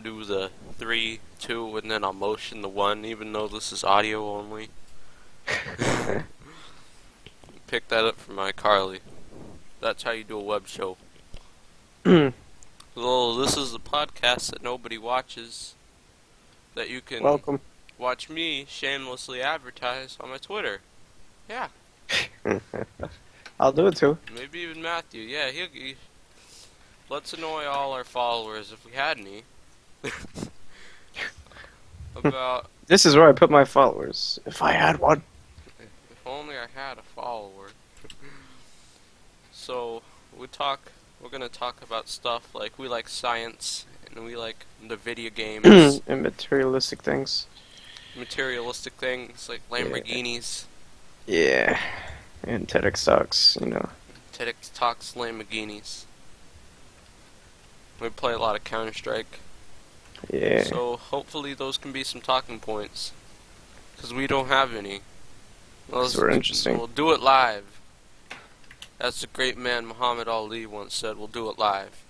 Do the 3, 2, and then I'll motion the 1, even though this is audio only. Pick that up from iCarly. That's how you do a web show. Well, this is the podcast that nobody watches, that you can Welcome. watch me shamelessly advertise on my Twitter. Yeah, I'll do it too. maybe even Matthew. Yeah, let's annoy all our followers, if we had any, about This is where I put my followers. If I had one. if only I had a follower. So, we're gonna talk about stuff like we like science, and we like the video games, And materialistic things. materialistic things like Lamborghinis, Yeah. And TEDx sucks, you know. TEDx Talks Lamborghinis. We play a lot of Counter-Strike, Yeah. so hopefully those can be some talking points, because we don't have any. Sort of interesting. We'll do it live. As the great man Muhammad Ali once said, we'll do it live.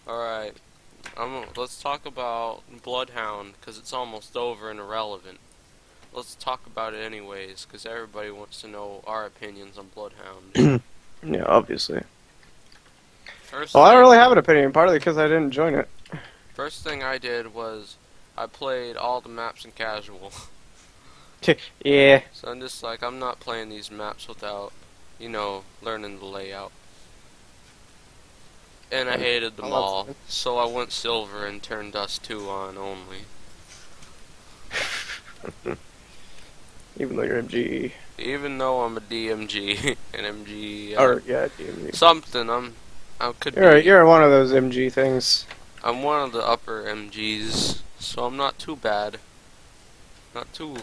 Alright, let's talk about Bloodhound, because it's almost over and irrelevant. Let's talk about it anyways, because everybody wants to know our opinions on Bloodhound. Yeah, obviously. First Well, I don't thing- really have an opinion, partly because I didn't join it. First thing I did was, I played all the maps in casual. Yeah. So I'm just like, I'm not playing these maps without, learning the layout. And I hated them Oh, that's all, good. so I went silver and turned Dust 2 on only. Even though you're MG. Even though I'm a DMG, an MG, Or, yeah, DMG. something, I could be, You're one of those MG things. I'm one of the upper MGs, so I'm not too bad. Not too,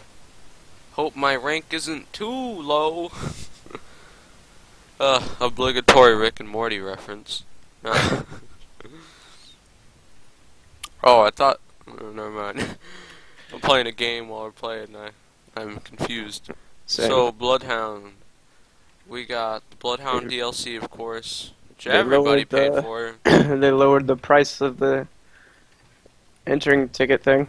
hope my rank isn't too low. Obligatory Rick and Morty reference. Oh, I thought, never mind. I'm playing a game while we're playing, I'm confused. Same. So, Bloodhound. We got the Bloodhound DLC, of course, which They everybody lowered paid the- for. They lowered the price of the entering ticket thing.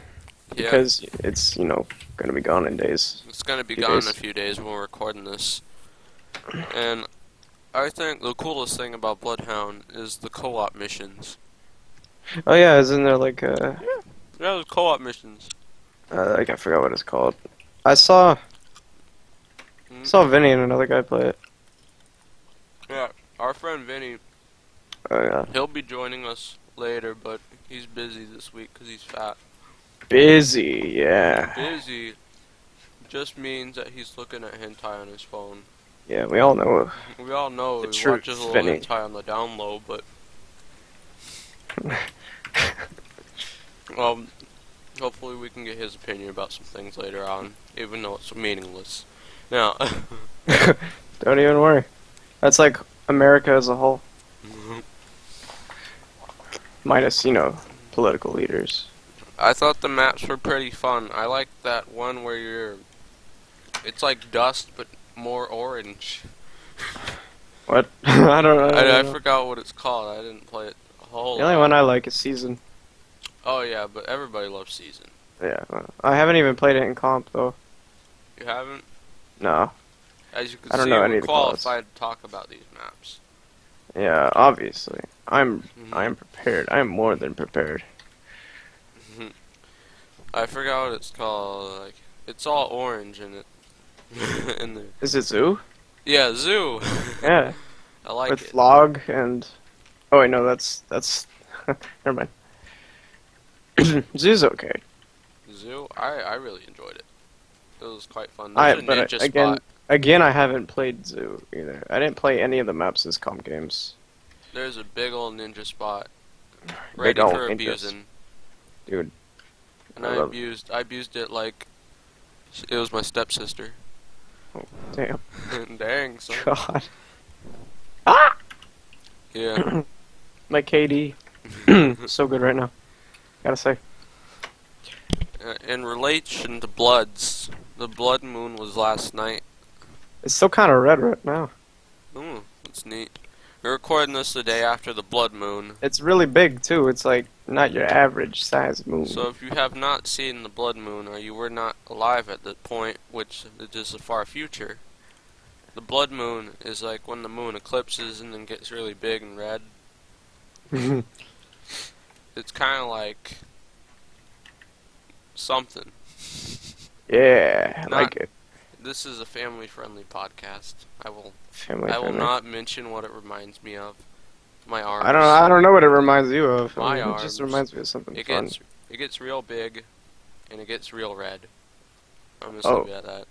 Yeah, Because it's, gonna be gone in days. it's gonna be few gone days. in a few days when we're recording this. And I think the coolest thing about Bloodhound is the co-op missions. Oh yeah, isn't there like Yeah, the co-op missions. I forgot what it's called. I saw Vinny and another guy play it. Yeah, our friend Vinny, Oh yeah. he'll be joining us later, but he's busy this week because he's fat. Busy, yeah. Busy just means that he's looking at hentai on his phone. Yeah, we all know. We all know The he truth, watches a little Vinny. hentai on the down low, but hopefully we can get his opinion about some things later on, even though it's meaningless. Now, Don't even worry. That's like America as a whole. Minus, political leaders. I thought the maps were pretty fun. I like that one where it's like Dust, but more orange. What? I don't know. I forgot what it's called. I didn't play it a whole The only lot. one I like is Season. Oh yeah, but everybody loves Season. Yeah. I haven't even played it in comp, though. You haven't? No. As you can I don't see, know we're any of the claws. qualified to talk about these maps. Yeah, obviously. I'm Mhm. prepared. I am more than prepared. I forgot what it's called. Like, it's all orange in it. in there. Is it Zoo? Yeah, Zoo. Yeah. I like With it. Log and... Oh wait, no, that's... Never mind. Zoo's okay. Zoo. I really enjoyed it. It was quite fun. There's a ninja spot. Again, I haven't played Zoo either. I didn't play any of the maps as comp games. There's a big old ninja spot. Big Ready old for ninjas. abusing. Dude. And I I love abused it like it was my stepsister. Damn. Dang, son. God. Ah! Yeah. My KD. So good right now. Gotta say. In relation to Bloods, the Blood Moon was last night. It's still kind of red right now. Ooh, that's neat. We're recording this the day after the blood moon. It's really big too. It's like not your average size moon. So if you have not seen the blood moon, or you were not alive at that point, which is the far future, the blood moon is like when the moon eclipses and then gets really big and red. It's kind of like something. Yeah, I Not- like it. This is a family-friendly podcast. I will Family I will friendly. not mention what it reminds me of. My arms. I don't know what it reminds you of. My It just arms. reminds me of something It fun. gets real big, and it gets real red. I'm just Oh. leave it at that.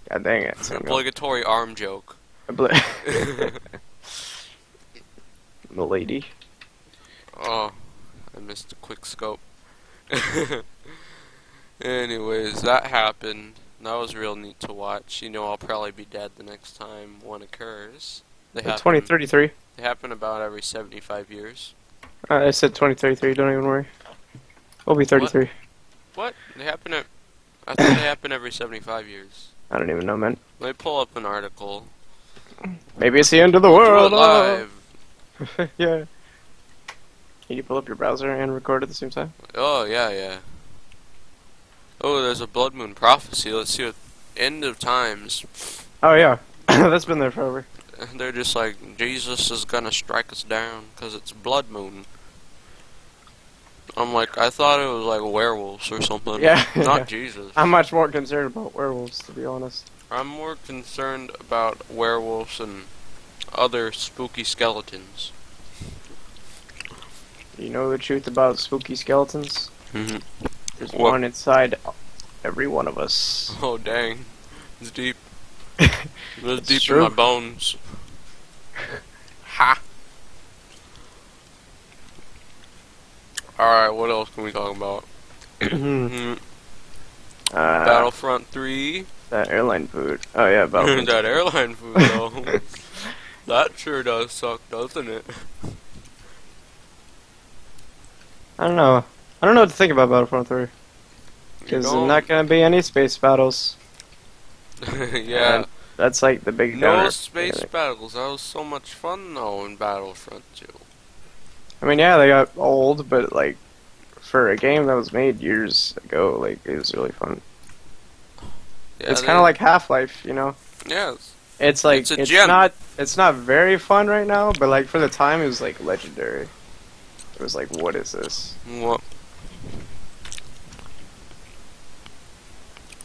God dang it. It's an Samuel. obligatory arm joke. Milady. Oh, I missed a quick scope. Anyways, that happened. That was real neat to watch. You know, I'll probably be dead the next time one occurs. They happen, 2033. they happen about every 75 years. I said 2033. Don't even worry. We'll be 33. What? They happen at... I thought they happen every 75 years. I don't even know, man. Let me pull up an article. Maybe it's the end of the Do it world. live. Yeah. Can you pull up your browser and record at the same time? Oh, yeah. Oh, there's a blood moon prophecy. Let's see what... End of times. Oh yeah, that's been there forever. They're just like, Jesus is gonna strike us down because it's blood moon. I'm like, I thought it was like werewolves or something. Yeah. Not Jesus. I'm much more concerned about werewolves, to be honest. I'm more concerned about werewolves and other spooky skeletons. You know the truth about spooky skeletons? Mm-hmm. There's What? one inside every one of us. Oh, dang. It's deep. It's It's deep true. in my bones. Ha! Alright, what else can we talk about? Mhm. Battlefront 3. That airline food. Oh yeah, Battlefront. That airline food, though. That sure does suck, doesn't it? I don't know. I don't know what to think about Battlefront 3. You Because there's don't- not gonna be any space battles. Yeah. And that's like the big No downer. space battles. That was so much fun, though, in Battlefront 2. I mean, yeah, they got old, but like for a game that was made years ago, like it was really fun. Yeah, It's kind of like Half-Life, you know. Yeah. It's like It's a gem. it's not very fun right now, but like for the time it was like legendary. It was like, what is this? What?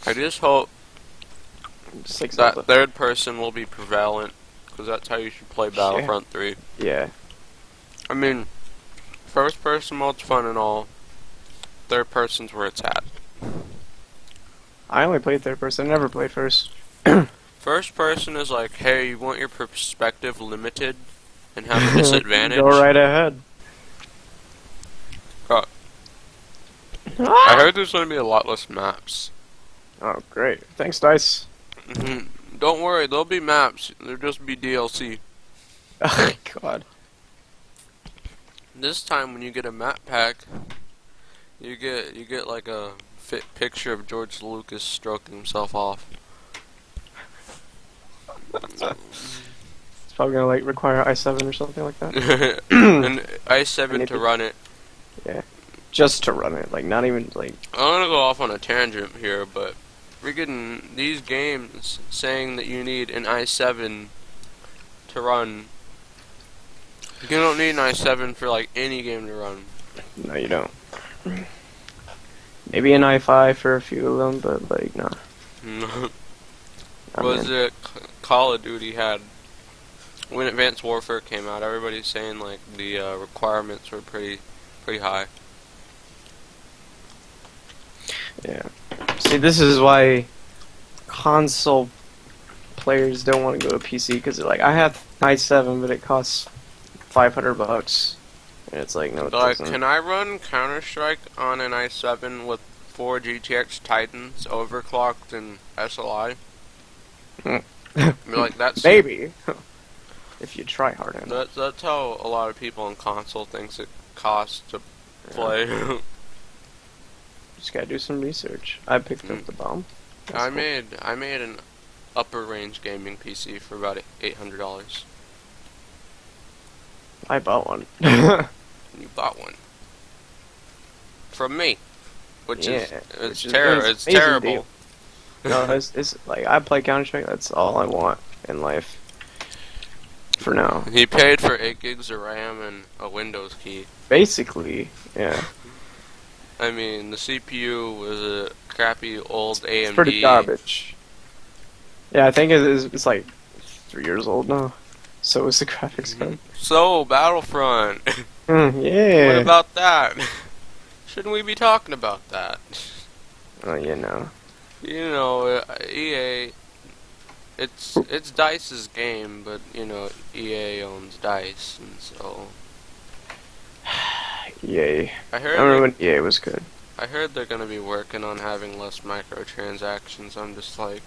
I just hope Just like that Zelda. third person will be prevalent, because that's how you should play Battlefront 3. Yeah. I mean, first person mode's fun and all. Third person's where it's at. I only played third person. I never played first. First person is like, hey, you want your perspective limited and have a disadvantage? Go right ahead. Oh. I heard there's going to be a lot less maps. Oh, great. Thanks, Dice. Don't worry, there'll be maps. There'll just be DLC. Oh, God. This time, when you get a map pack, you get like a fit picture of George Lucas stroking himself off. It's probably gonna like require i7 or something like that. And i7 to run it. Just to run it, like not even like. I'm gonna go off on a tangent here, but freaking these games saying that you need an i7 to run. You don't need an i7 for like any game to run. No, you don't. Maybe an i5 for a few of them, but like no. Was it Call of Duty had when Advanced Warfare came out? Everybody's saying like the requirements were pretty high. Yeah. See, this is why console players don't want to go to PC because they're like, I have i7, but it costs $500, and it's like, no, it Like, doesn't. can I run Counter-Strike on an i7 with 4 GTX Titans overclocked and SLI? Like that's Maybe. If you try hard enough. that's how a lot of people on console thinks it costs to play. Just gotta do some research. I picked up the bomb. That's I cool. made an upper range gaming PC for about $800. I bought one. You bought one from me, which is Yeah, it's which is It's amazing terrible. deal. No, it's like I play Counter-Strike. That's all I want in life. For now, He paid for 8 gigs of RAM and a Windows key. basically, yeah, I mean, the CPU was a crappy old it's pretty AMD. garbage. Yeah, I think it's like 3 years old now. So is the graphics card. So, Battlefront. What Yeah. about that? Shouldn't we be talking about that? Oh, you know. You know, EA. It's DICE's game, but you know EA owns DICE, and so Yay. I I heard remember when EA was good. I heard they're gonna be working on having less microtransactions. I'm just like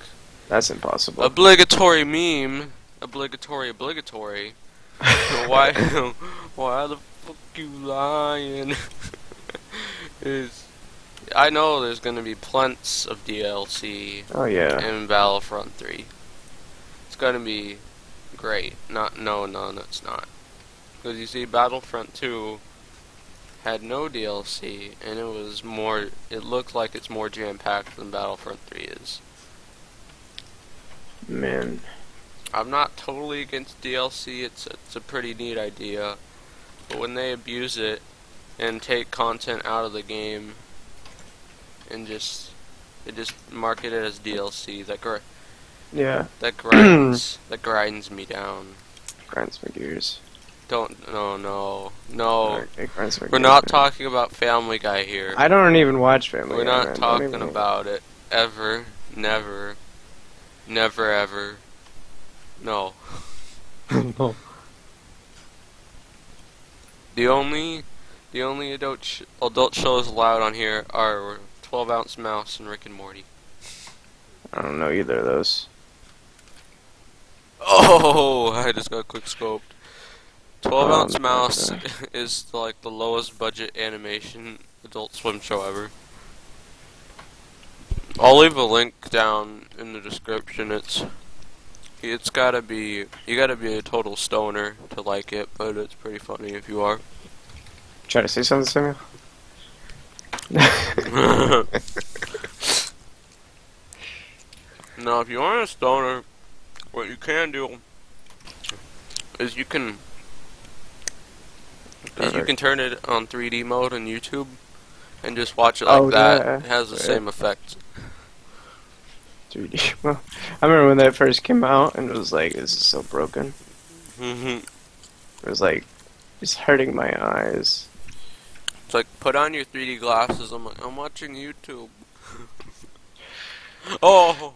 That's impossible. obligatory meme, obligatory. Why why the fuck you lying? Is I know there's gonna be plenty of DLC Oh yeah. in Battlefront 3. It's gonna be great. No, it's not. Because you see, Battlefront 2 had no DLC, and it looked like it's more jam-packed than Battlefront 3 is. Man. I'm not totally against DLC, it's a pretty neat idea. But when they abuse it, and take content out of the game, and just market it as DLC, Yeah. that grinds me down. Grinds my gears. No. It grinds my We're gears, not man. talking about Family Guy here. I don't even watch Family We're Guy, not man. Don't talking even- about it. Ever. Never. Never ever. No. No. The only adult shows allowed on here are 12 Ounce Mouse and Rick and Morty. I don't know either of those. Oh, I just got quick scoped. 12 Ounce no, Mouse okay. is like the lowest budget animation Adult Swim show ever. I'll leave a link down in the description. It's gotta be, you gotta be a total stoner to like it, but it's pretty funny if you are. Try to say something, Samuel? No, if you aren't a stoner, what you can do is you can turn it on 3D mode on YouTube and just watch it like Oh, that. yeah. It has the Right. same effect. 3D. Well, I remember when that first came out, and it was like, this is so broken. It's It was like, it's hurting my eyes. like, put on your 3D glasses. I'm like, I'm watching YouTube. Oh!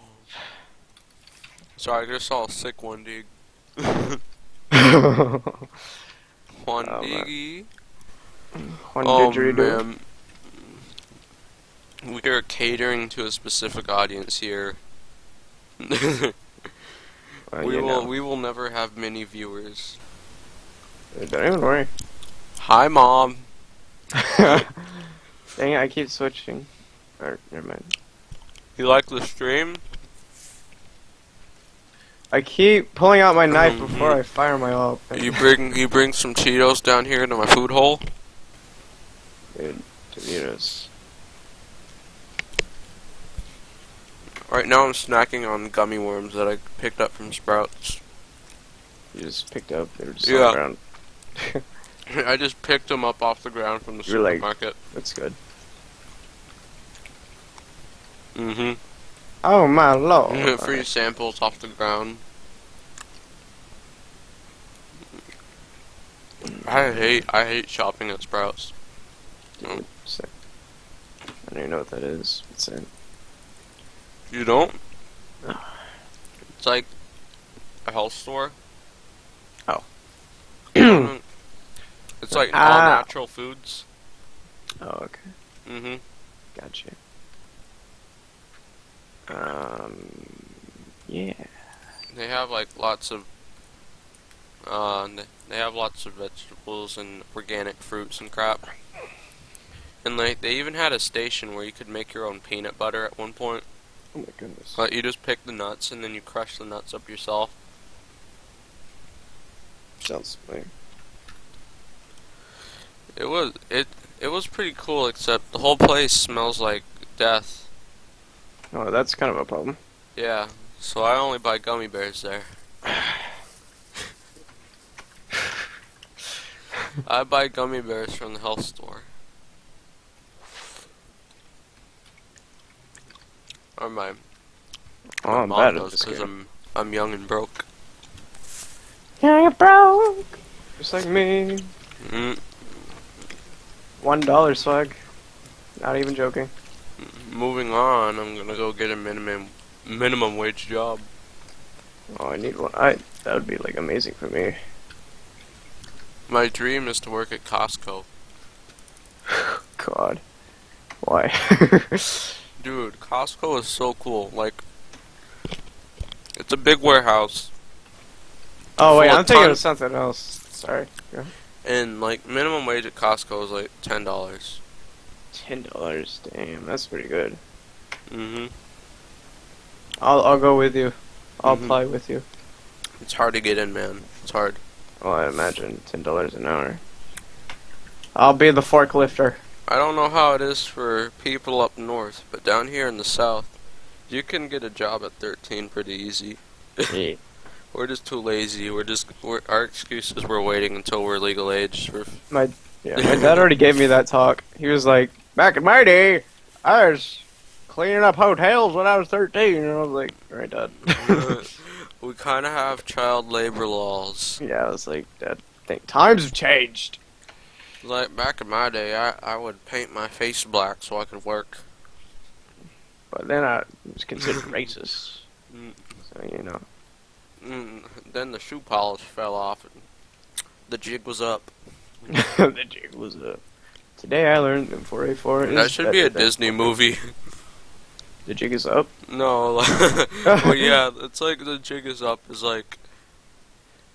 Sorry, I just saw a sick one dig. One Oh, man. diggy. One Oh didgeridoo. man. We are catering to a specific audience here. Well, you know. We will never have many viewers. Don't even worry. Hi mom. Dang it, I keep switching. Or, never mind. You like the stream? I keep pulling out my knife before I fire my ult. You bring some Cheetos down here into my food hole? Dude, Doritos. Right now I'm snacking on gummy worms that I picked up from Sprouts. You just picked up. They were just Yeah. on the ground. I just picked them up off the ground from the You're like- supermarket. That's good. Mm-hmm. Oh my lord. Free samples off the ground. I hate shopping at Sprouts. Dude, sick. I don't even know what that is. What's that? You don't? It's like a health store. Oh. It's like all Ah. natural foods. Oh, okay. Mm-hmm. Gotcha. Yeah. They have like lots of they have lots of vegetables and organic fruits and crap. And like they even had a station where you could make your own peanut butter at one point. Oh my goodness. Like you just pick the nuts and then you crush the nuts up yourself. Sounds familiar. It was pretty cool, except the whole place smells like death. Oh, that's kind of a problem. Yeah, so I only buy gummy bears there. I buy gummy bears from the health store. Or my Oh, my I'm mom bad at does, this because game. I'm young and broke. Yeah, you broke, just like me. Mm, $1 swag. Not even joking. moving on, I'm gonna go get a minimum wage job. Oh, I need one. That would be like amazing for me. My dream is to work at Costco. God, why? Dude, Costco is so cool. Like, it's a big warehouse, Oh wait, full of I'm thinking of tons- something else. Sorry. Yeah. and like minimum wage at Costco is like $10. $10. Damn, that's pretty good. Mhm. I'll go with you. I'll Mhm. apply with you. It's hard to get in, man. It's hard. Well, I imagine $10 an hour. I'll be the forklifter. I don't know how it is for people up north, but down here in the south, you can get a job at 13 pretty easy. Yeah. We're just too lazy. Our excuse is we're waiting until we're legal age. My dad already gave me that talk. He was like, back in my day, I was cleaning up hotels when I was 13. And I was like, alright, Dad. We kind of have child labor laws. Yeah, I was like, Dad, think times have changed. Like back in my day, I would paint my face black so I could work. But then I was considered racist. Mm. So, you know. Then the shoe polish fell off and the jig was up. The jig was up. Today I learned that 4A4 is That should be a better than- Disney movie. The jig is up? No, well, yeah, it's like the jig is up is like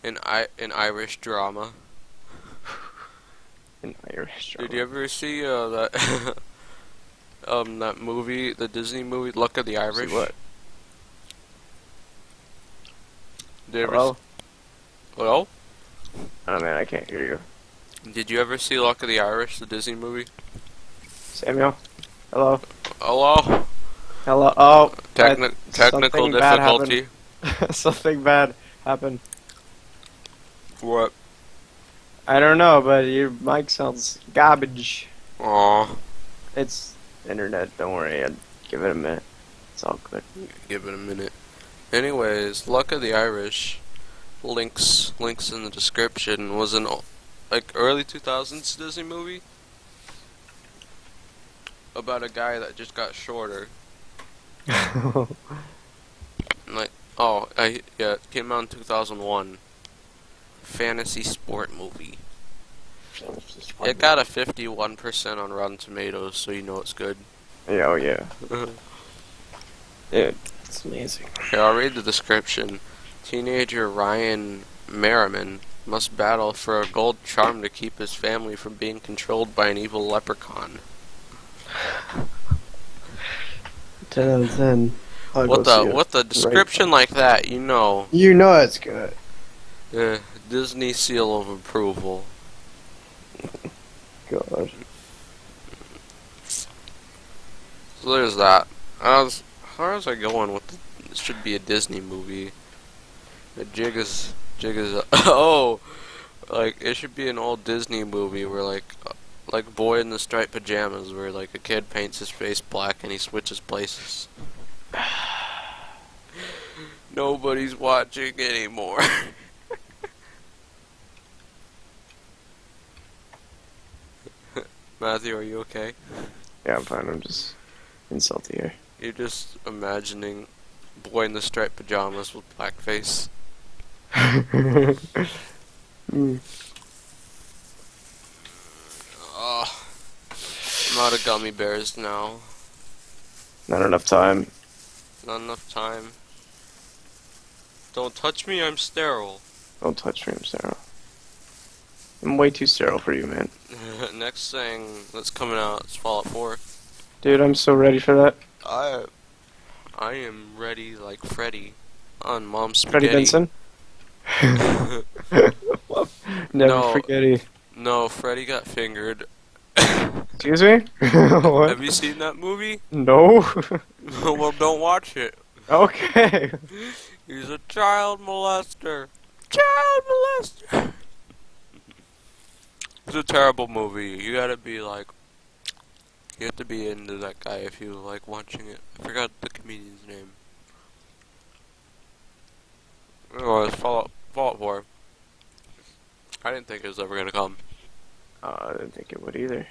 an Irish drama. An Irish drama. Did you ever see that that movie, the Disney movie Luck of the See Irish? what? Did you ever Hello? Hello? Oh man, I can't hear you. Did you ever see Luck of the Irish, the Disney movie? Samuel? Hello? Hello? Hello? Oh, Technical something bad difficulty. something bad happened. What? I don't know, but your mic sounds garbage. Aw, It's internet, don't worry, I'd give it a minute. It's all good. give it a minute. Anyways, Luck of the Irish, links in the description, was an like early 2000s Disney movie about a guy that just got shorter. Like, yeah, it came out in 2001. Fantasy sport movie. It got a 51% on Rotten Tomatoes, so you know it's good. Yeah, oh yeah. Yeah, it's amazing. Here, I'll read the description. Teenager Ryan Merriman must battle for a gold charm to keep his family from being controlled by an evil leprechaun. 10 out of 10. With a description like that, you know, You know it's good. Disney seal of approval. God. So there's that. How was I going with this? Should be a Disney movie. The jig is oh, like it should be an old Disney movie where like Boy in the Striped Pajamas, where like a kid paints his face black and he switches places. Nobody's watching anymore. Matthew, are you okay? Yeah, I'm fine. I'm just insulty here. You're just imagining Boy in the Striped Pajamas with blackface. Mm. Oh, I'm out of gummy bears now. Not enough time. Not enough time. Don't touch me, I'm sterile. Don't touch me, I'm sterile. I'm way too sterile for you, man. Next thing that's coming out is Fallout 4. Dude, I'm so ready for that. I am ready like Freddy on Mom's Freddie Spaghetti. Benson? Never No. forget it. No, Freddy got fingered. Excuse me? What? Have you seen that movie? No. Well, don't watch it. Okay. He's a child molester. Child molester. It's a terrible movie. You gotta be like, you have to be into that guy if you like watching it. I forgot the comedian's name. Oh, it's Fallout 4. I didn't think it was ever gonna come. I didn't think it would either.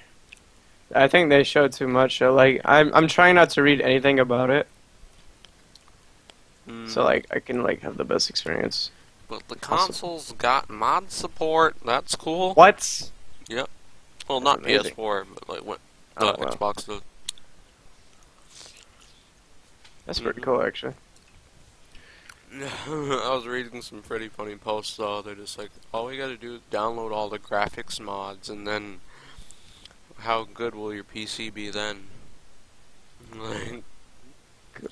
I think they showed too much. Like I'm trying not to read anything about it, so like I can like have the best experience. But the console's got mod support. That's cool. What? Well, not That's amazing. PS4, but like what the Oh, wow. Xbox does. That's pretty Mhm. cool, actually. I was reading some pretty funny posts though. They're just like, all we gotta do is download all the graphics mods, and then how good will your PC be then? Like,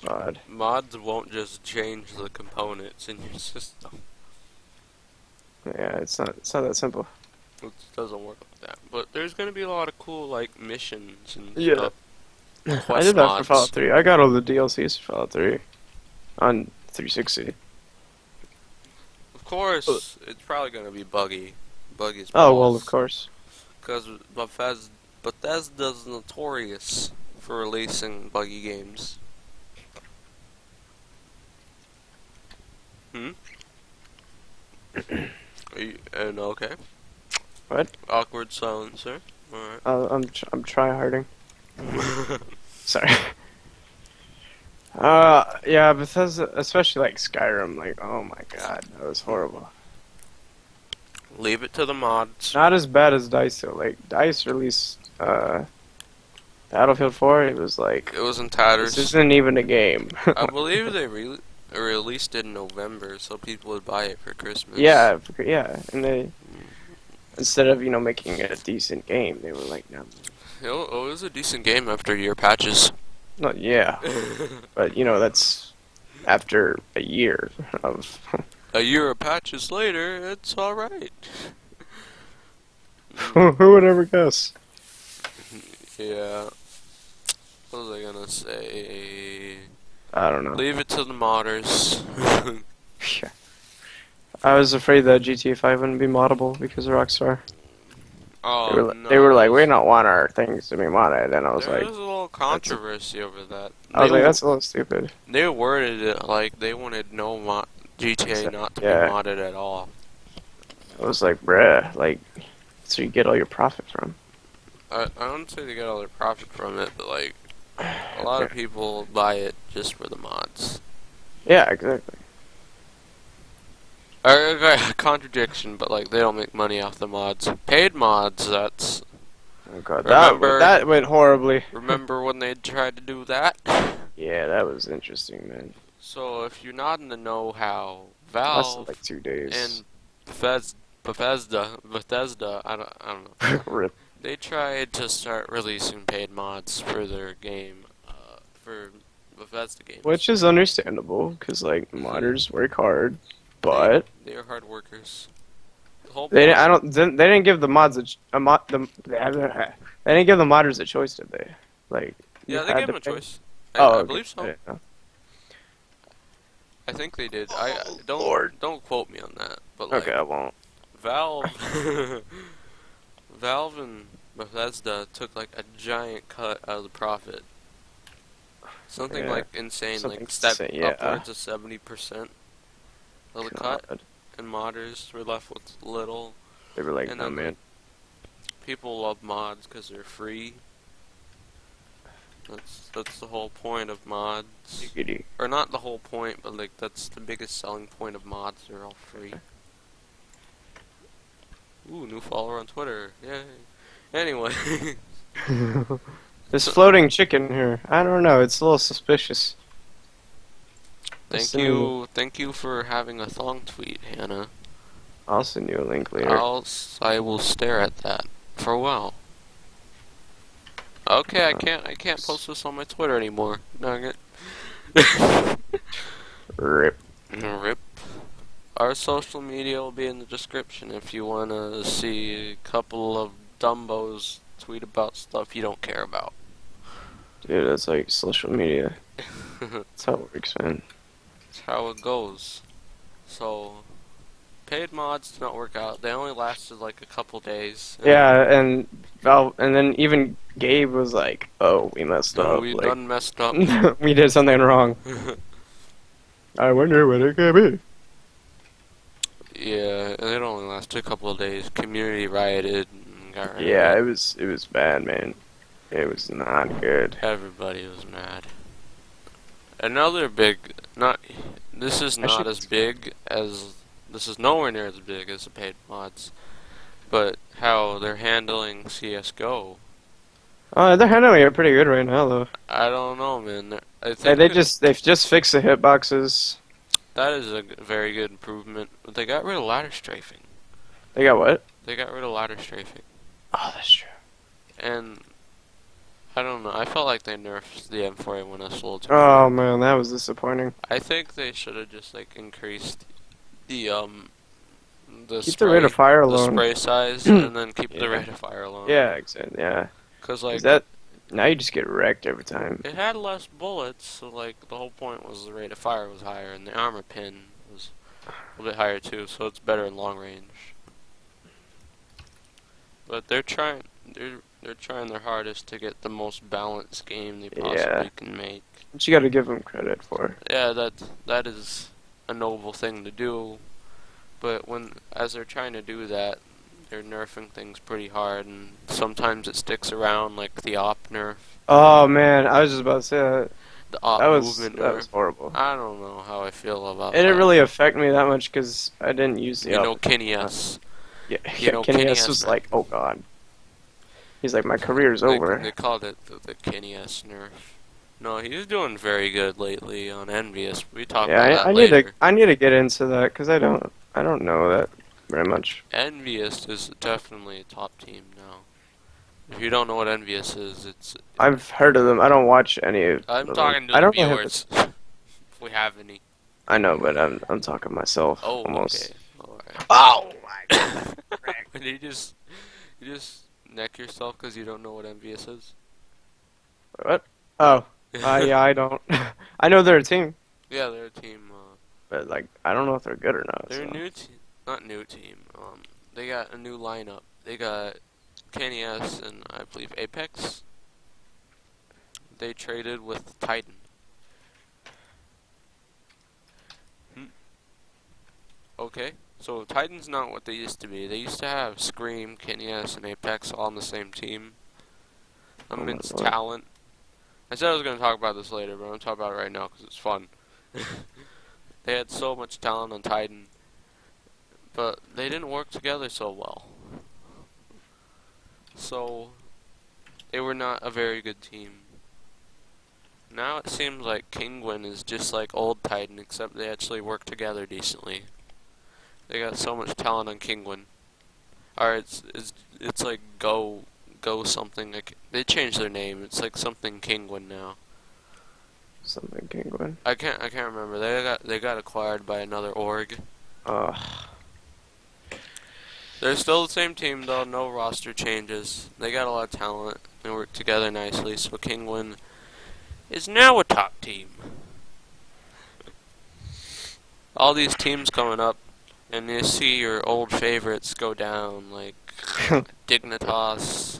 God. mods won't just change the components in your system. Yeah, it's not that simple. It doesn't work like that. But there's gonna be a lot of cool like missions and Yeah. stuff. I Quest did that for mods. Fallout 3. I got all the DLCs for Fallout 3 on 360. Of course, it's probably gonna be buggy. Buggy as Oh well, balls. of course. Because Bethesda's notorious for releasing buggy games. Hmm? Are you, okay. What? Awkward silence, sir. Alright. I'm tryharding. Sorry. Yeah, Bethesda, especially like Skyrim. Like, oh my god, that was horrible. Leave it to the mods. Not as bad as Dice though. Like Dice released Battlefield 4. It was like, It was in this tatters. isn't even a game. I believe they released it in November, so people would buy it for Christmas. Yeah, and they, instead of making it a decent game, they were like, no, It was a decent game after your patches. not yeah, but that's after a year of. A year of patches later, it's alright. Who would ever guess? Yeah. What was I gonna say? I don't know. Leave it to the modders. Yeah. I was afraid that GTA 5 wouldn't be moddable because of Rockstar. Oh, They were like, we don't want our things to be modded, and I was there like, was a little controversy over that. I was like, that's a little stupid. They worded it like they wanted GTA not to Yeah. be modded at all. I was like, bruh, like, so you get all your profit from. I don't say they get all their profit from it, but like a lot of people buy it just for the mods. Yeah, exactly. Okay, contradiction, but like they don't make money off the mods. Paid mods, that's. Oh god, Remember- that went horribly. Remember when they tried to do that? Yeah, that was interesting, man. So if you're not in the know-how, Lasted Valve like 2 days. and Bethesda, I don't know. Rip. They tried to start releasing paid mods for their game, for Bethesda games. Which is understandable, because, like, modders work hard, but They are hard workers. The whole they point- didn't, they didn't give the mods they didn't give the modders a choice, did they? Like, you Yeah, they had gave to them a pick- choice. Oh, I okay. believe so. I didn't know. I think they did. Oh, don't Lord. don't quote me on that. But like, Okay, I won't. Valve, Valve and Bethesda took like a giant cut out of the profit. Something Yeah, like insane, something like insane, yeah. upwards of 70% of the cut, God. and modders were left with little. They were like, And no, then, man. People love mods because they're free. That's the whole point of mods. Giggity. Or not the whole point, but like that's the biggest selling point of mods. They're all free. Ooh, new follower on Twitter. Yay. Anyway, This floating chicken here, I don't know, it's a little suspicious. thank you for having a thong tweet, Hannah. I'll send you a link later. I will stare at that for a while. Okay, I can't post this on my Twitter anymore. Dang it. Rip. Rip. our social media will be in the description if you want to see a couple of dumbos tweet about stuff you don't care about. Dude, that's like social media. That's how it works, man. That's how it goes. So, paid mods did not work out. They only lasted like a couple days. Yeah, and Valve, and then even Gabe was like, "Oh, we messed up. We Like, done messed up. we did something wrong." I wonder what it could be. Yeah, and it only lasted a couple of days. Community rioted and got rid Yeah, of it was bad, man. It was not good. Everybody was mad. Another big, not, this is not Actually, as big as, this is nowhere near as big as the paid mods, but how they're handling CSGO. They're handling it pretty good right now, though. I don't know, man. I They, think they've just fixed the hitboxes. that is a very good improvement. But they got rid of ladder strafing. They got what? They got rid of ladder strafing. Oh, that's true. And, I don't know, I felt like they nerfed the M4A1S a little too Oh much. man, that was disappointing. I think they should have just, like, increased the Keep the rate of fire the alone. spray size, and then keep the Yeah. rate of fire alone. Yeah, exactly. Yeah. Because, 'Cause like, that now you just get wrecked every time. it had less bullets, so, like, the whole point was the rate of fire was higher, and the armor pin was a little bit higher, too, so it's better in long range. But they're trying their hardest to get the most balanced game they possibly can make. Which you got to give them credit for. Yeah, that is a noble thing to do, but as they're trying to do that, they're nerfing things pretty hard, and sometimes it sticks around, like the op nerf, Oh man, I was just about to say that. the op That was movement that nerf. was horrible. I don't know how I feel about It didn't that. really affect me that much because I didn't use the. You know, Kenny S. Yeah, you know, Kenny Kenny S S, was man. like, "Oh God." He's like, "My career's They over." called it the Kenny S nerf. No, he's doing very good lately on Envious. We talk Yeah, about that I need later. to get into that because I don't know that very much. Envious is definitely a top team now. If you don't know what Envious is, it's. I've heard of them. I don't watch any of. I'm them. talking to I the don't know if viewers. If we have any. I know, but I'm talking myself. Oh, almost. okay. Alright. Oh my God. Did you just neck yourself because you don't know what Envious is? What? Oh. Yeah, I don't. I know they're a team, Yeah, they're a team. but like I don't know if they're good or not. They're a so. new team. Not new team. They got a new lineup. They got Kenny S and I believe Apex. They traded with Titan. Okay, so Titan's not what they used to be. They used to have Scream, Kenny S, and Apex all on the same team. Immense Lord. talent. I said I was going to talk about this later, but I'm going to talk about it right now because it's fun. They had so much talent on Titan, but they didn't work together so well. So, they were not a very good team. Now it seems like Kinguin is just like old Titan, except they actually work together decently. They got so much talent on Kinguin. Or it's like Go something. Like they changed their name. It's like something Kinguin now. Something Penguin. I can't remember. They got acquired by another org. They're still the same team though. No roster changes. They got a lot of talent. They work together nicely. So Kinguin is now a top team. All these teams coming up, and you see your old favorites go down, like Dignitas.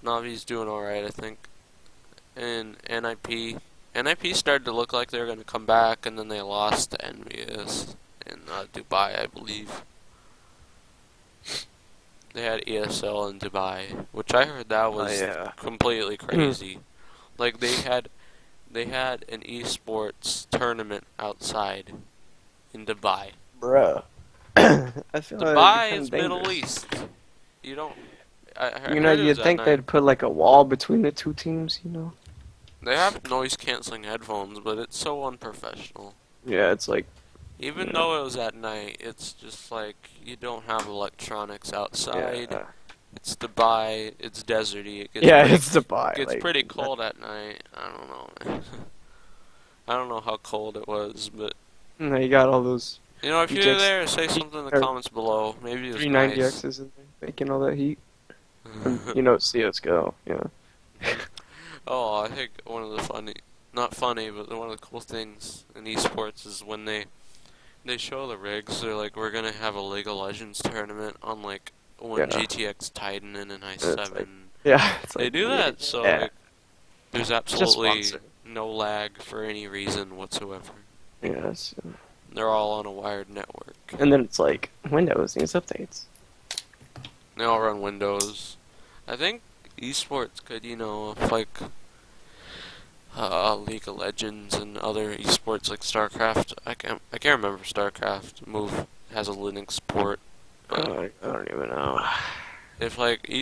Navi's doing alright, I think. And NIP. NIP started to look like they were going to come back, and then they lost to Envious in Dubai, I believe. They had ESL in Dubai, which I heard that was yeah. completely crazy. Like they had an esports tournament outside in Dubai. Bruh. I feel like Dubai it'd is be kinda Middle dangerous. East. You don't. I You heard know, it was you'd at think night. they'd put like a wall between the two teams. You know. They have noise canceling headphones, but it's so unprofessional. Yeah, it's like. Even Yeah. though it was at night, it's just like you don't have electronics outside. Yeah. It's Dubai. It's deserty. It gets Yeah, pretty, it's Dubai. gets like, pretty cold at night. I don't know, man. I don't know how cold it was, but You got all those You know, if you're GTX there, say something in the comments below. Maybe it was nice. 390X is in there making all that heat. And, you know, CSGO, yeah. Oh, I think one of the not funny, but one of the cool things in esports is when they show the rigs. They're like, we're gonna have a League of Legends tournament on like one Yeah. GTX Titan and an It's i7. like, yeah, it's They like, do that, so yeah. like, there's Just absolutely sponsor. no lag for any reason whatsoever. Yes. They're all on a wired network. And then it's like, Windows needs updates. They all run Windows. I think esports could, you know, if like League of Legends and other esports like StarCraft. I can't remember StarCraft. Move has a Linux port. I don't even know. If like all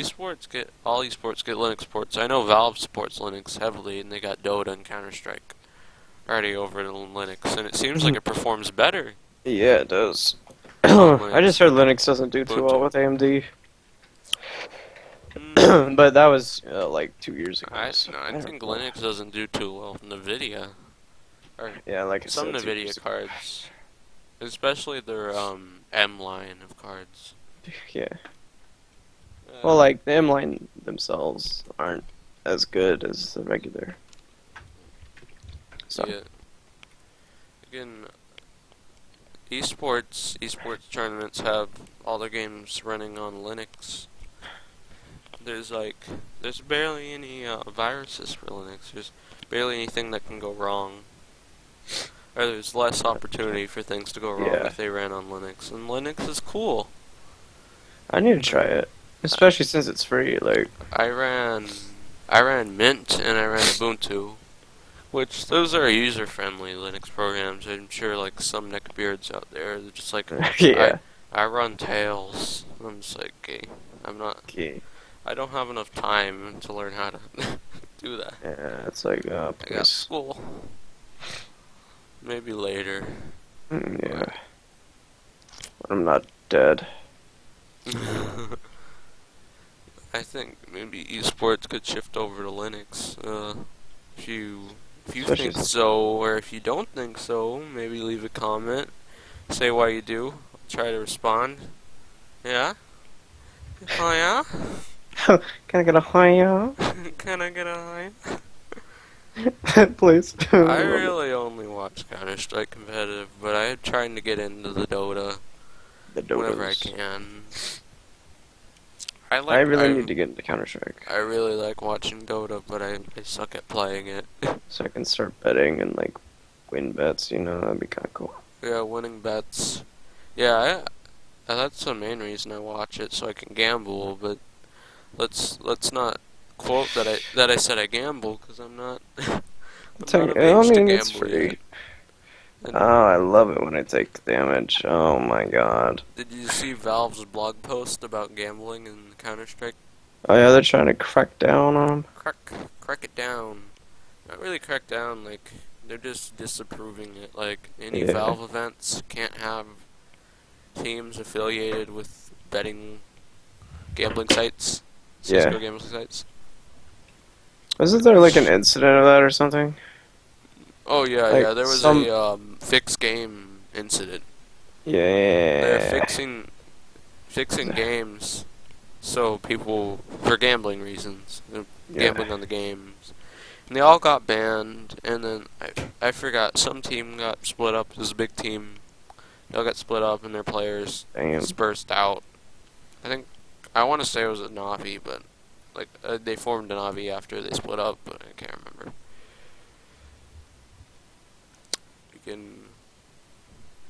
esports get Linux ports. I know Valve supports Linux heavily, and they got Dota and Counter Strike already over in Linux, and it seems like it performs better. Yeah, it does. Linux. I just heard Linux doesn't do too well with AMD. But that was like 2 years ago. I so I don't think know. Linux doesn't do too well with NVIDIA. Or Yeah, like I some said, 2 years NVIDIA cards. Especially their M line of cards. ago. Yeah. Well, like the M line themselves aren't as good as the regular. So Yeah. Again, esports tournaments have all their games running on Linux. There's barely any viruses for Linux. There's barely anything that can go wrong. Or there's less opportunity for things to go wrong Yeah. if they ran on Linux. And Linux is cool. I need to try it, especially since it's free. Like, I ran Mint and I ran Ubuntu, which those are user-friendly Linux programs. I'm sure like some neckbeards out there, they're just like, yeah. I run Tails. I'm just like, okay, Okay. I don't have enough time to learn how to do that. Yeah, it's like, I got please. school. Maybe later. Yeah. But I'm not dead. I think maybe esports could shift over to Linux. If you Especially think so, or if you don't think so, maybe leave a comment. Say why you do. I'll try to respond. Yeah? Oh yeah? Can I get a hi? Can I get a line? Please. I really only watch Counter-Strike competitive, but I'm trying to get into the Dota whenever I can. I really need to get into Counter-Strike. I really like watching Dota, but I suck at playing it. So I can start betting and, like, win bets, you know, that'd be kind of cool. Yeah, winning bets. Yeah, that's the main reason I watch it, so I can gamble. But let's not quote that I said I gamble, because I'm not. I'm not of age to it's gamble free. yet. And Oh, I love it when I take damage. Oh my god. did you see Valve's blog post about gambling in Counter-Strike? Oh yeah, they're trying to crack down on them. Crack it down. Not really crack down, like, they're just disapproving it. Like, any Yeah. Valve events can't have teams affiliated with betting gambling sites. Yeah. CSGO gambling sites. Wasn't there like an incident of that or something? Oh, yeah, Like, yeah, there was a fixed game incident. They're Yeah. fixing games so people, for gambling reasons, gambling on the games. And they all got banned, and then I forgot, some team got split up. It was a big team. They all got split up, and their players Damn. dispersed out. I want to say it was a Navi, but like they formed a Navi after they split up, but I can't remember.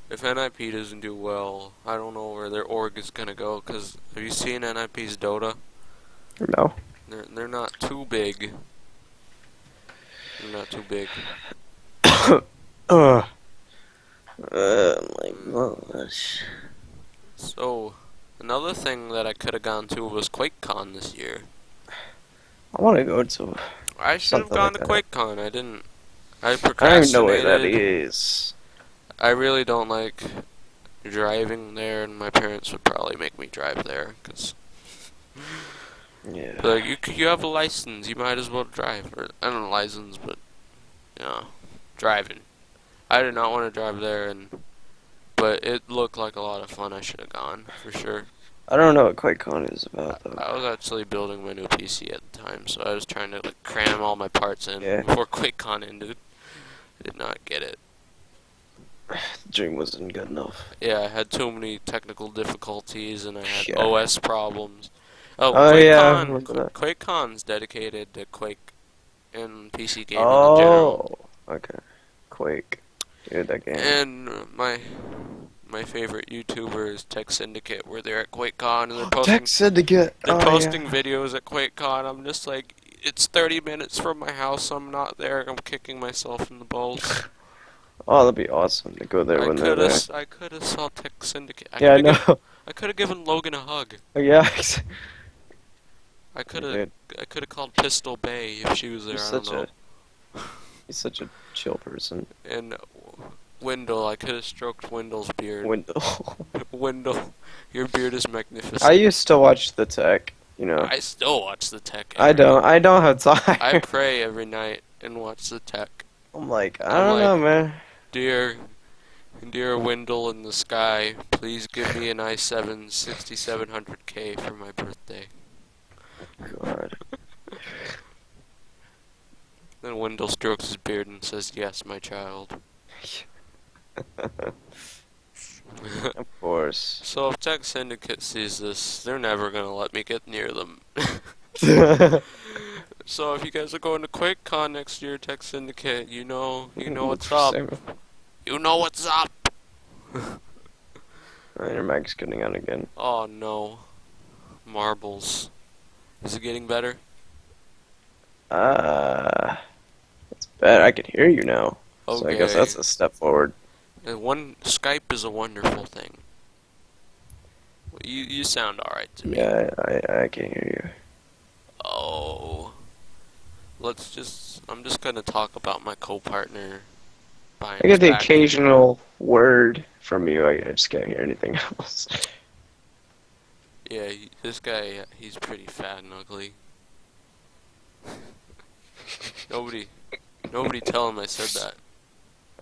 If NIP doesn't do well, I don't know where their org is gonna go. Cause have you seen NIP's Dota? No. They're not too big. They're not too big. Oh my gosh. So another thing that I could have gone to was QuakeCon this year. I want to go to. I should have Something gone like to that. QuakeCon. I didn't. I I don't even procrastinated. know where that is. I really don't like driving there, and my parents would probably make me drive there, cause Yeah. like you have a license, you might as well drive. Or I don't know license, but driving. I did not want to drive there, but but it looked like a lot of fun. I should have gone for sure. I don't know what QuakeCon is about though. I was actually building my new PC at the time, so I was trying to like cram all my parts in Yeah. before QuakeCon ended. I did not get it. The dream wasn't good enough. Yeah, I had too many technical difficulties and I had Yeah. OS problems. Oh, Oh, yeah, I QuakeCon, remember that. QuakeCon's dedicated to Quake and PC gaming in general. Oh, okay. Quake. Dude, that game. And my favorite YouTuber is Tech Syndicate, where they're at QuakeCon and they're posting Tech Syndicate. they're Oh, posting yeah. videos at QuakeCon. I'm just like, it's 30 minutes from my house. I'm not there. I'm kicking myself in the balls. Oh, that'd be awesome to go there when they're there. I could have saw Tech Syndicate. Yeah, I coulda know. I could have given Logan a hug. Yeah. I could have Dude, called Pistol Bay if she was there. he's I don't such know. he's such a chill person. And Wendell, I could have stroked Wendell's beard. Wendell. Wendell, your beard is magnificent. I used to watch the Tech. You know. I still watch the Tech. I don't have time. I pray every night and watch the Tech. I'm like, I I'm don't like- know, man. Dear Wendell in the sky, please give me an i7 6700K for my birthday. God. Then Wendell strokes his beard and says, "Yes, my child." Of course. So if Tech Syndicate sees this, they're never gonna let me get near them. So if you guys are going to QuakeCon next year, Tech Syndicate, you know what's up. You know what's up. Your mic's cutting out again. Oh no, marbles. Is it getting better? It's bad. I can hear you now. So I guess Okay. that's a step forward. And Skype is a wonderful thing. You sound alright to me. Yeah, I can hear you. Oh. I'm just gonna talk about my co-partner. behind I get his the back. occasional word from you. I just can't hear anything else. Yeah, this guy, he's pretty fat and ugly. Nobody tell him I said that.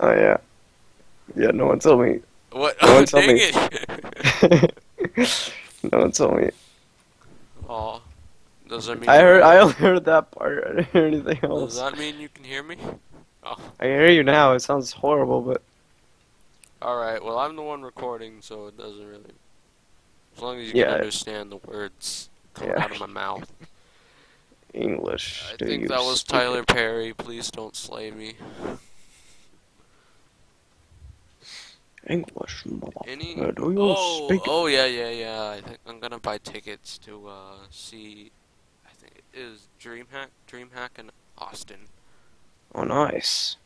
Oh yeah. Yeah, no one told me. What? No Oh, one told dang me. it! No one told me. Aw. Does that mean I only heard that part. I didn't hear anything Does else. that mean you can hear me? Oh. I can hear you now. It sounds horrible, but Alright, well I'm the one recording, so it doesn't really... As long as you Yeah. can understand the words coming Yeah. out of my mouth. English. I do think you that was speak Tyler it? Perry. Please don't slay me. English. Any? Do you speak it? Oh yeah. I think I'm gonna buy tickets to see. I think it is DreamHack in Austin. Oh, nice.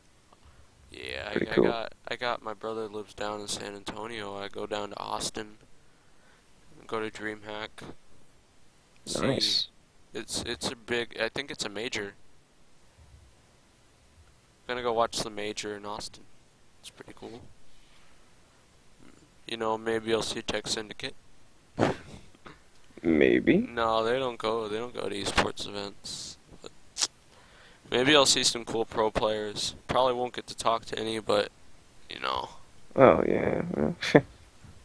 Yeah, Pretty cool. I got my brother lives down in San Antonio. I go down to Austin. Go to DreamHack. See, Nice. It's a big. I think it's a major. Gonna go watch the major in Austin. It's pretty cool. You know, maybe I'll see Tech Syndicate. Maybe. No, they don't go. They don't go to esports events. But maybe I'll see some cool pro players. Probably won't get to talk to any, but you know, Oh yeah.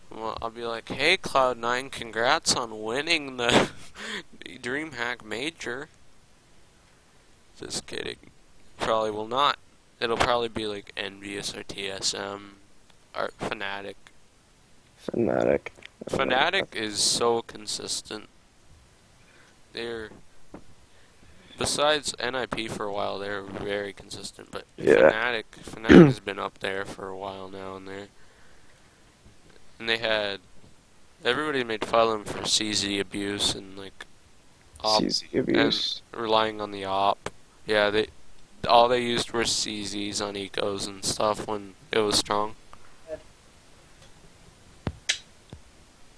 well, I'll be like, "Hey, Cloud9, congrats on winning the DreamHack Major." Just kidding. Probably will not. It'll probably be like Envious or TSM or Fnatic. Fanatic. Fnatic is so consistent. They're besides NIP for a while, they're very consistent. But Yeah. Fnatic has been up there for a while now, and they had everybody made fun of them for CZ abuse and like op CZ abuse. and relying on the op. Yeah, all they used were CZs on ecos and stuff when it was strong.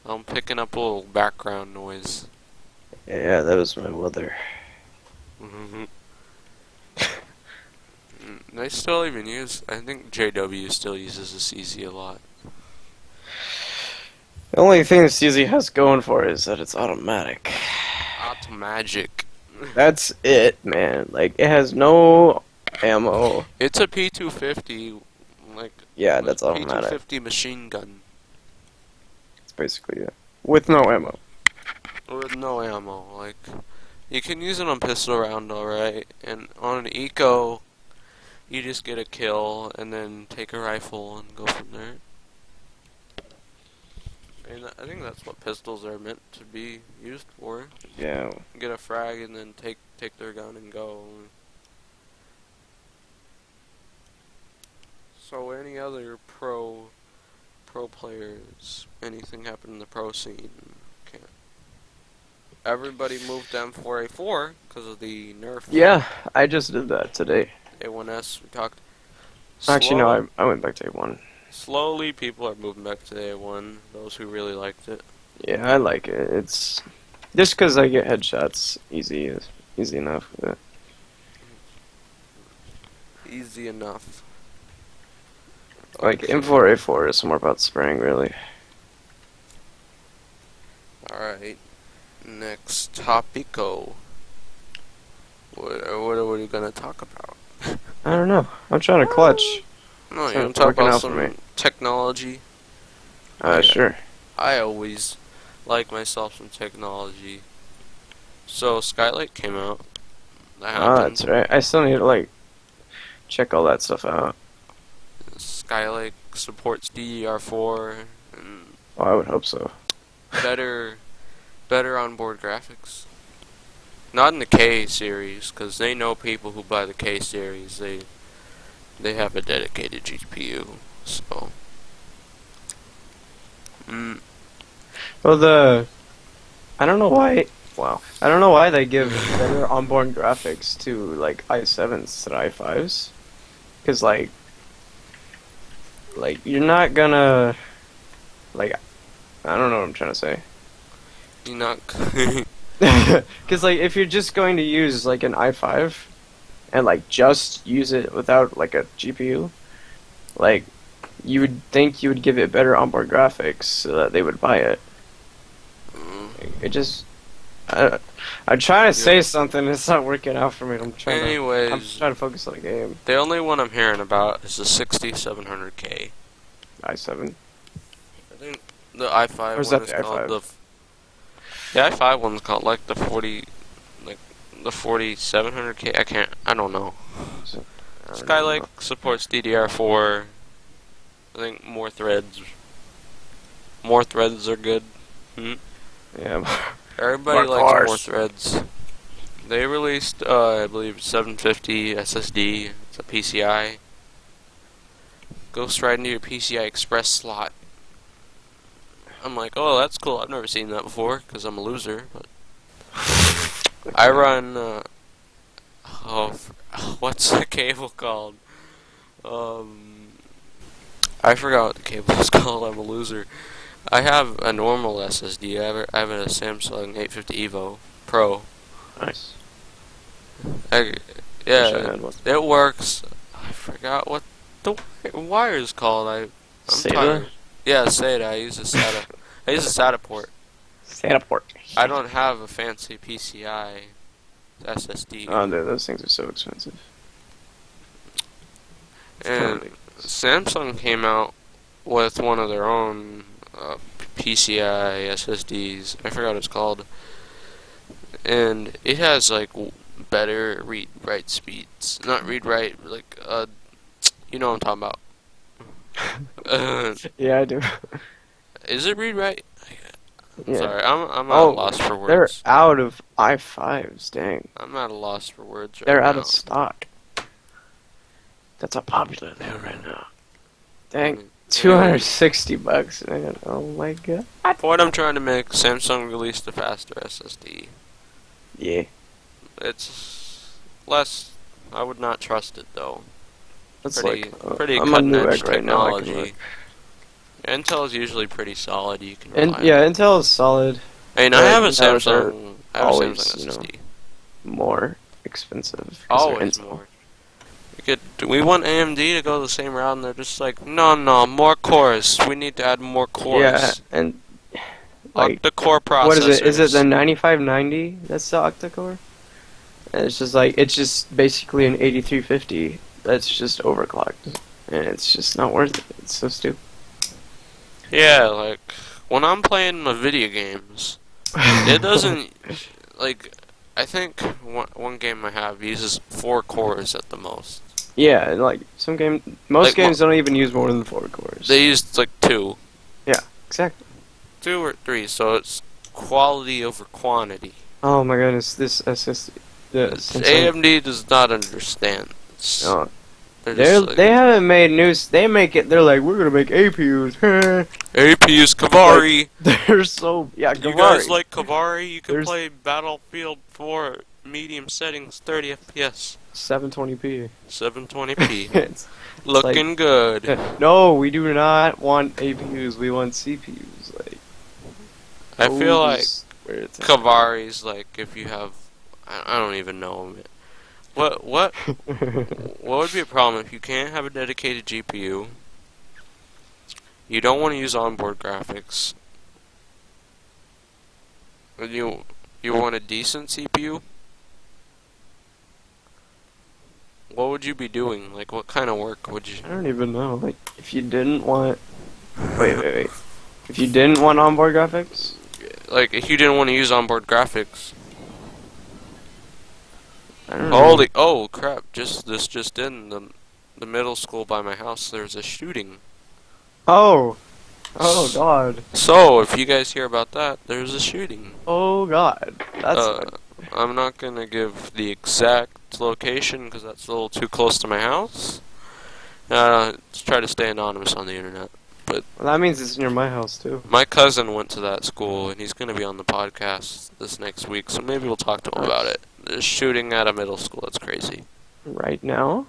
I'm picking up a little background noise. Yeah, that was my mother. They still even use. I think JW still uses a CZ a lot. The only thing that CZ has going for it is that it's automatic. Automagic. That's it, man. Like, it has no ammo. It's a P250, like Yeah, that's automatic. P250 machine gun. basically it. With no ammo. With no ammo. Like, you can use it on pistol round, alright, and on an eco, you just get a kill and then take a rifle and go from there. And I think that's what pistols are meant to be used for. Yeah. Get a frag and then take their gun and go. So any other pro players, anything happen in the pro scene? Can't. Everybody moved to M4A4 because of the nerf. Yeah, I just did that today. A1S. We talked. Actually, no, I went back to A1. Slowly, people are moving back to the A1. Those who really liked it. Yeah, I like it. It's just because I get headshots easy enough with it. Easy enough. Like M4A4 is more about spraying, really. Alright. Next topico. What are we gonna talk about? I don't know. I'm trying to clutch. No, It's you want not to talk working about out for me. some technology? Sure. I always like myself some technology. So Skylight came out. That Ah, happened. that's right. I still need to, like, check all that stuff out. Skylake supports DDR4 and Oh, I would hope so. better onboard graphics. Not in the K series, because they know people who buy the K series. They have a dedicated GPU, so. Well, I don't know why. Wow. I don't know why they give better onboard graphics to, like, i7s than i5s. Because, like, you're not gonna, like, I don't know what I'm trying to say. You're not. Because, like, if you're just going to use, like, an i5 and, like, just use it without, like, a GPU, like, you would think you would give it better onboard graphics so that they would buy it. It just... I'm trying to say something, it's not working out for me. I'm trying to focus on the game. The only one I'm hearing about is the 6700K. i7. I think the i5 Or is one that is the called i5? the i5 one's called like the 4700K. I don't know. Skylake supports DDR4. I think more threads are good. Yeah. Everybody More likes cars. more threads. They released, I believe, 750 SSD. It's a PCI. Goes right into your PCI Express slot. I'm like, oh, that's cool. I've never seen that before because I'm a loser. But I run. What's the cable called? I forgot what the cable is called. I'm a loser. I have a normal SSD. I have a Samsung 850 Evo Pro. Nice. Yeah, had one. it works. I forgot what the wire is called. I'm SATA? tired. Yeah, SATA. I use a SATA. I use a SATA port. SATA port. I don't have a fancy PCI SSD. Oh, dude, those things are so expensive. And Samsung came out with one of their own PCI SSDs. I forgot what it's called. And it has like better read-write speeds. Not read-write, like you know what I'm talking about. Yeah, I do. Is it read-write? Yeah. Sorry, I'm at a loss for They're words. out of i5s, dang. I'm at a loss for words right They're now. out of stock. That's how popular they are right now. Dang, $260, man. Oh my god. Point I'm trying to make, Samsung released a faster SSD. Yeah. It's less. I would not trust it though. That's Pretty I'm on cutting edge Newegg right now. I can technology. look. Intel is usually pretty solid. You can And rely yeah, on. Intel is solid. And I have a Intel are Samsung. I have a always, Samsung you know, SSD. More expensive. 'cause they're Always Intel. more. We want AMD to go the same route, and they're just like, no, more cores. We need to add more cores. Yeah, and like Octa-core processors. what is it? Is it the 9590 that's the octa-core? And it's just basically an 8350 that's just overclocked, and it's just not worth it. It's so stupid. Yeah, like when I'm playing my video games, it doesn't like. I think one game I have uses 4 cores at the most. Yeah, like most Like, games don't even use more than 4 cores. They used like 2, Exactly. 2 or 3, so it's quality over quantity. Oh my goodness, this SSD. AMD does not understand. No, They're just like, they haven't made news. They make it. They're like, we're gonna make APUs. APU's Kavari. They're so You Gavari. guys like Kavari? You can There's- play Battlefield 4 medium settings, 30 FPS, 720p. 720p. It's Looking good. no, we do not want APUs. We want CPUs. Like I feel like those where it's at. Kavari's like if you have, I don't even know. What would be a problem if you can't have a dedicated GPU? You don't want to use onboard graphics. And you want a decent CPU? What would you be doing? Like, what kind of work would you? I don't even know. Like, if you didn't want, wait. If you didn't want onboard graphics, Like, if you didn't want to use onboard graphics. I don't know. Holy, oh crap! This just in the middle school by my house. There's a shooting. Oh God. So if you guys hear about that, there's a shooting. Oh God. That's I'm not gonna give the exact location because that's a little too close to my house. Let's try to stay anonymous on the internet. well, that means it's near my house too. My cousin went to that school and he's gonna be on the podcast this next week, so maybe we'll talk to him about it. There's shooting at a middle school. That's crazy. Right now?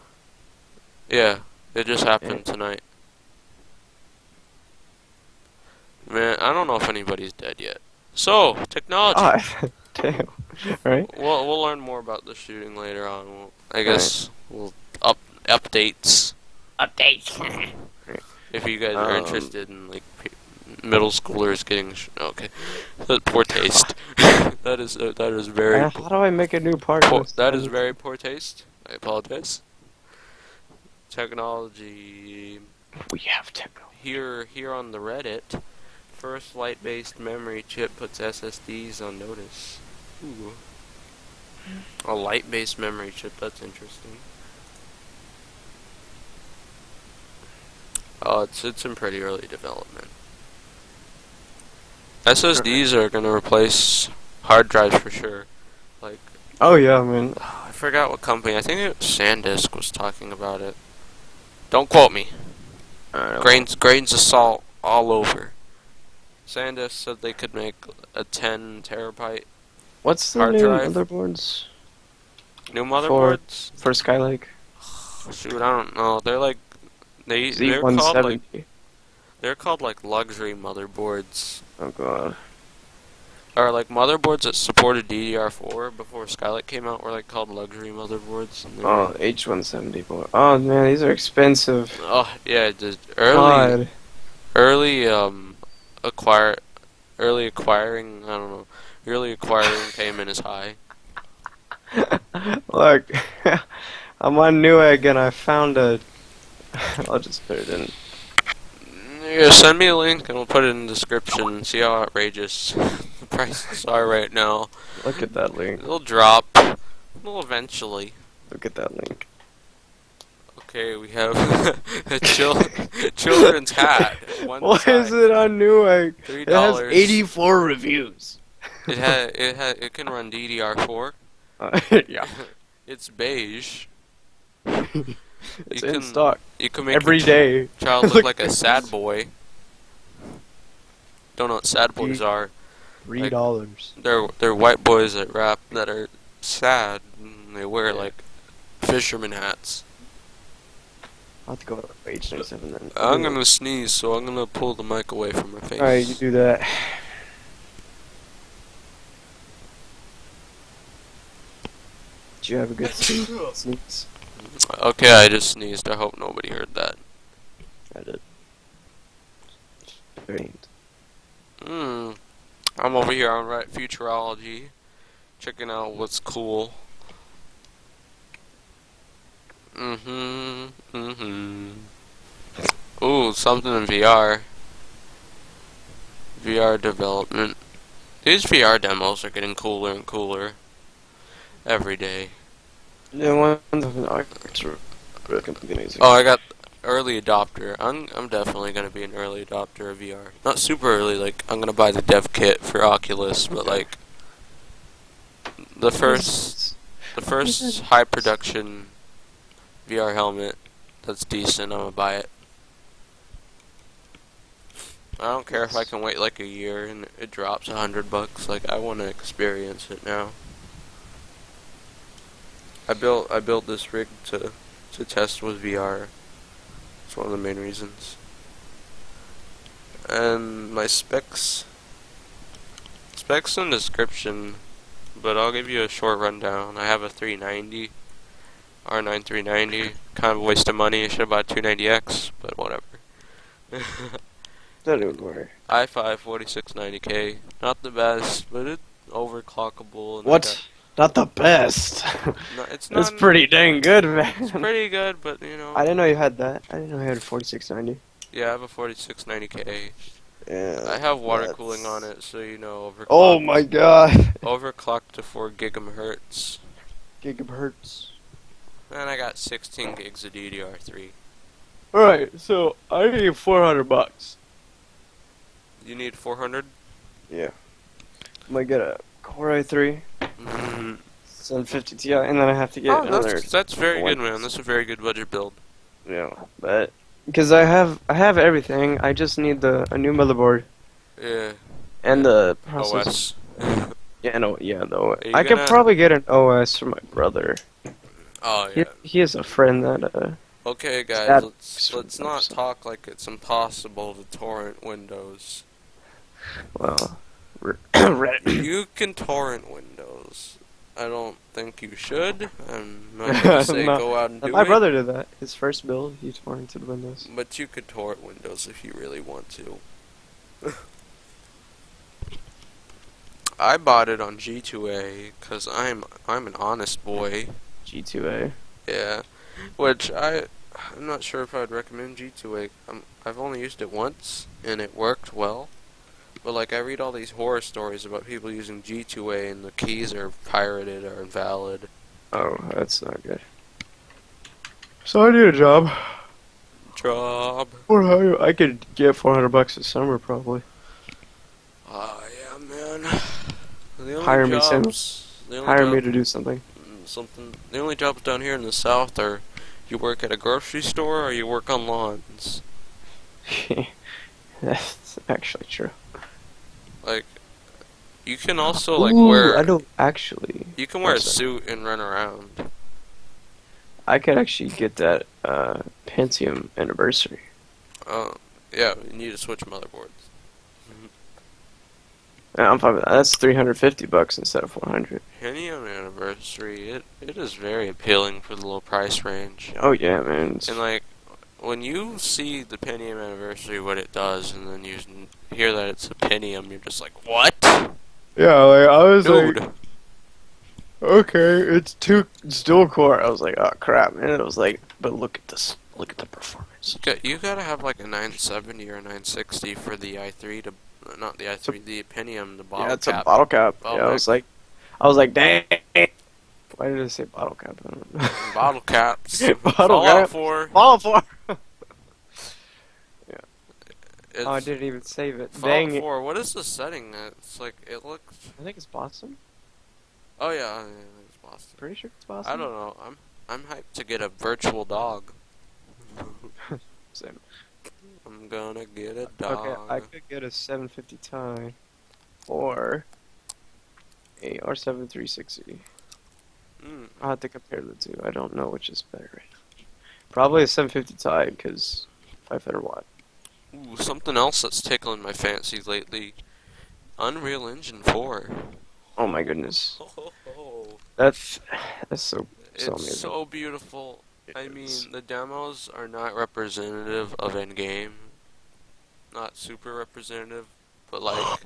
Yeah, it just happened tonight. Man, I don't know if anybody's dead yet. So, technology. Ah, damn. Right? We'll learn more about the shooting later on. I guess we'll updates. Updates. If you guys are interested in like middle schoolers getting okay, that's poor taste. that is very How do I make a new part? that is very poor taste. I apologize. Technology. We have technology. Here on the Reddit, first light-based memory chip puts SSDs on notice. Ooh. A light-based memory chip, that's interesting. Oh, it's in pretty early development. SSDs are gonna replace hard drives for sure. Like, Oh yeah, man. I forgot what company. I think it was SanDisk was talking about it. Don't quote me. Grains of salt all over. SanDisk said they could make a 10 terabyte What's the hard new drive. motherboards new motherboards. for Skylake? Shoot, I don't know. They're like they're Z170. called like luxury motherboards, Oh God. or like motherboards that supported DDR4 before Skylake came out were like called luxury motherboards. And they were- Oh, H174. Oh man, these are expensive. oh yeah, the God. early acquiring. I don't know. Early acquiring payment is high. Look, I'm on Newegg and I found a. I'll just put it in. Yeah, send me a link and we'll put it in the description and see how outrageous the prices are right now. Look at that link. It'll drop. Well, eventually. Look at that link. Okay, we have a children's hat. Why is it on Newegg? $3. It has 84 reviews. It can run DDR4. Yeah. It's beige. It's You in can- stock You can make every your day. child look Look like a at sad this. boy. Don't know what sad boys are. $3. They're white boys that rap that are sad and they wear like fisherman hats. I'll have to go to H97 then. I'm gonna sneeze, so I'm gonna pull the mic away from my face. Alright, you do that. Did you have a good sneeze? Okay, I just sneezed. I hope nobody heard that. I did. Great. I'm over here on Right Futurology, checking out what's cool. Ooh, something in VR. VR development. These VR demos are getting cooler and cooler every day. Yeah, one of the arcs are really amazing. Oh, I got early adopter. I'm definitely gonna be an early adopter of VR. Not super early, like I'm gonna buy the dev kit for Oculus, but like the first high production VR helmet that's decent, I'm gonna buy it. I don't care if I can wait like a year and it drops $100. Like I want to experience it now. I built this rig to test with VR. It's one of the main reasons. And my specs in description, but I'll give you a short rundown. I have a 390, R9 390. Kind of a waste of money. I should have bought a 290X, but whatever. That would work. i5 4690K. Not the best, but it's overclockable. And What? Not the best. No, it's That's not. pretty dang good, man. It's pretty good, but you know. I didn't know you had that. I didn't know you had a 4690. Yeah, I have a 4690K. Yeah. I have water that's- cooling on it, so you know overclock. Oh my god. Overclocked to 4 gigahertz. Gigahertz. And I got 16 gigs of DDR3. Alright, so I need $400. You need 400? Yeah. I'm gonna get a Core i3, 750 Ti, and then I have to get Oh, another. that's very good, one. man. That's a very good budget build. Yeah, but because I have everything, I just need a new motherboard Yeah. and the processor. OS. Yeah, no, yeah, though. Are you I could gonna- probably get an OS for my brother. Oh yeah. He has a friend that Okay, guys. That- Let's not talk like it's impossible to torrent Windows. well, Reddit. You can torrent Windows. I don't think you should. I'm not gonna say No. go out and do My it. brother did that. His first build, he torrented Windows. But you could torrent Windows if you really want to. I bought it on G2A because I'm an honest boy. G2A. Yeah, which I'm not sure if I'd recommend G2A. I've only used it once and it worked well. But like I read all these horror stories about people using G2A and the keys are pirated or invalid. Oh, that's not good. So I need a job. Job. Or I could get $400 this summer probably. Ah, yeah, man. The only Hire me, Sam. jobs, the only Hire job- me to do something. something. The only jobs down here in the south are you work at a grocery store or you work on lawns. That's actually true. Like, you can also like Ooh, wear. I don't actually. You can wear a What's that? suit and run around. I could actually get that Pentium anniversary. Yeah, you need to switch motherboards. Yeah, I'm fine with that. That's $350 instead of 400. Pentium anniversary, it is very appealing for the low price range. Oh yeah, man. And like, when you see the Pentium anniversary, what it does, and then you hear that it's a Pentium, you're just like, what? Yeah, like I was Dude. okay, it's dual core. I was like, oh crap, man. It was like, but look at this, look at the performance. You gotta have like a 970 or a 960 for the i3 to, not the i3, the Pentium, the bottle Yeah, it's cap. a bottle cap. Bottle Yeah, I was like, dang. Why did I say bottle cap? I don't know. Bottle caps. Bottle Fallout cap. 4. Bottle for. It's Oh, I didn't even save it. Fallout Dang it. 4. What is the setting? It's like, it looks. I think it's Boston. Oh yeah, it's Boston. Pretty sure it's Boston. I don't know. I'm hyped to get a virtual dog. Same. I'm gonna get a dog. Okay, I could get a 750 Ti or a R7 360. Mm. I'll have to compare the two. I don't know which is better right now. Probably a 750 Ti because 500 watt. Ooh, something else that's tickling my fancy lately. Unreal Engine 4. Oh my goodness, Oh, that's so it's amazing. so beautiful. I mean, It's- the demos are not representative of endgame. Not super representative, but like,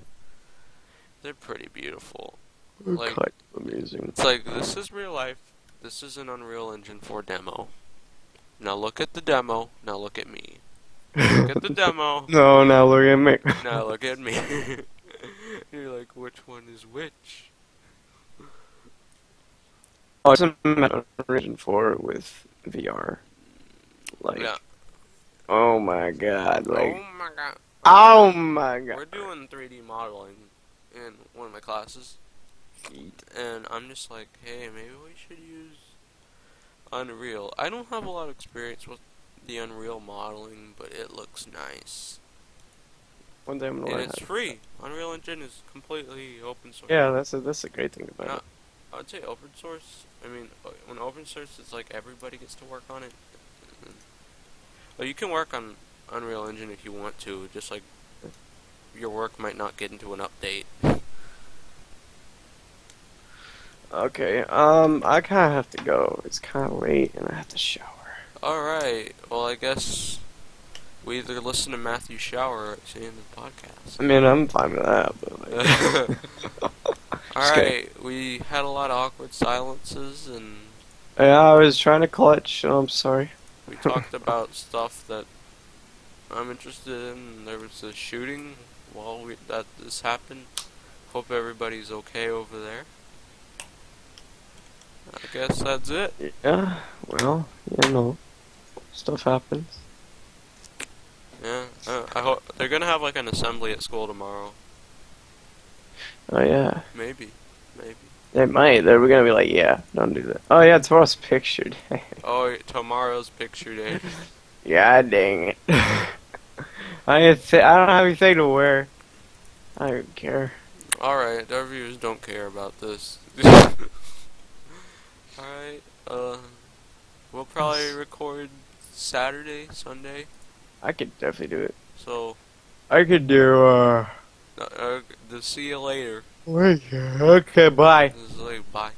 they're pretty beautiful. like- quite amazing. It's like, this is real life. This is an Unreal Engine 4 demo. Now look at the demo, now look at me. Look at the demo. No, now look at me. Now look at me. You're like, which one is which? Oh, it's a Unreal 4 with VR. Like, Yeah. oh my god, like, Oh my god. oh my god. We're doing 3D modeling in one of my classes, and I'm just like, hey, maybe we should use Unreal. I don't have a lot of experience with the Unreal modeling, but it looks nice. One day I'm gonna And learn it's how to. free. Unreal Engine is completely open source. Yeah, that's a great thing about No, it. I'd say open source. I mean, when open source, it's like everybody gets to work on it. Well, you can work on Unreal Engine if you want to, just like your work might not get into an update. Okay, I kind of have to go. It's kind of late, and I have to shower. Alright, well, I guess we either listen to Matthew shower or see in the podcast. I mean, I'm fine with that, but like, Alright, we had a lot of awkward silences, and yeah, I was trying to clutch. I'm sorry. we talked about stuff that I'm interested in. There was a shooting while that this happened. Hope everybody's okay over there. I guess that's it. Yeah, well, stuff happens. Yeah, I hope they're gonna have like an assembly at school tomorrow. Oh yeah, Maybe. they might. They're gonna be like, yeah, don't do that. Oh yeah, tomorrow's picture day. Oh, tomorrow's picture day. Yeah, dang it. I don't have anything to wear. I don't care. Alright, our viewers don't care about this. Alright, we'll probably record Saturday, Sunday, I could definitely do it. so, I could do, see you later. okay, bye. This is like, bye.